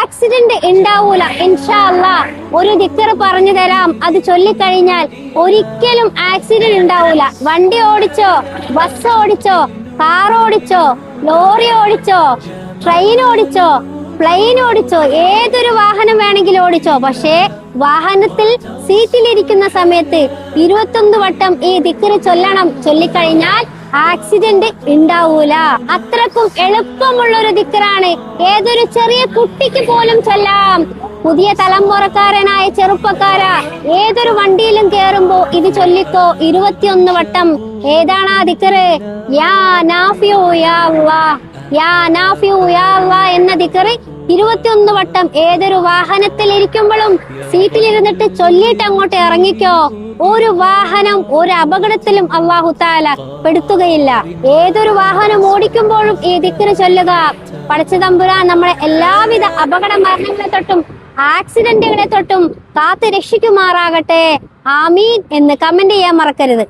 Accident ഉണ്ടാവൂല. ഇൻഷാ അല്ലാഹ് ഒരു ദിക്ർ പറഞ്ഞു തരാം, അത് ചൊല്ലിക്കഴിഞ്ഞാൽ ഒരിക്കലും ആക്സിഡന്റ് ഉണ്ടാവൂല. വണ്ടി ഓടിച്ചോ, ബസ് ഓടിച്ചോ, കാർ ഓടിച്ചോ, ലോറി ഓടിച്ചോ, ട്രെയിൻ ഓടിച്ചോ, പ്ലെയിൻ ഓടിച്ചോ, ഏതൊരു വാഹനം വേണമെങ്കിലും ഓടിച്ചോ. പക്ഷേ വാഹനത്തിൽ സീറ്റിലിരിക്കുന്ന സമയത്ത് 21 വട്ടം ഈ ദിക്ർ ചൊല്ലണം. ചൊല്ലിക്കഴിഞ്ഞാൽ ആക്സിഡന്റ് ഉണ്ടാവൂല. അത്രക്കും എളുപ്പമുള്ള ഒരു ദിക്റാണ്. ഏതൊരു ചെറിയ കുട്ടിക്ക് പോലും ചൊല്ലാം. പുതിയ തലമുറക്കാരനായ ചെറുപ്പക്കാരാ, ഏതൊരു വണ്ടിയിലും കേറുമ്പോ ഇത് ചൊല്ലിക്കോ 21 വട്ടം. ഏതാണ് ആ ദിക്ർ? യാ നാഫിഉ യാ അല്ലാഹ്, യാ നാഫിഉ യാ അല്ലാഹ് എന്ന ദിക്ർ 21 വട്ടം ഏതൊരു വാഹനത്തിൽ ഇരിക്കുമ്പോഴും സീറ്റിലിരുന്നിട്ട് ചൊല്ലിയിട്ട് അങ്ങോട്ട് ഇറങ്ങിക്കോ. ഒരു വാഹനം ഒരു അപകടത്തിലും അല്ലാഹു തആല പെടുത്തുകയില്ല. ഏതൊരു വാഹനം ഓടിക്കുമ്പോഴും ഈ ദിക്ർ ചൊല്ലുക. പടച്ച തമ്പുരാൻ നമ്മളെ എല്ലാവിധ അപകട മരണങ്ങളെ തൊട്ടും ആക്സിഡന്റുകളെ തൊട്ടും കാത്ത് രക്ഷിക്കുമാറാകട്ടെ. ആമീൻ എന്ന് കമന്റ് ചെയ്യാൻ മറക്കരുത്.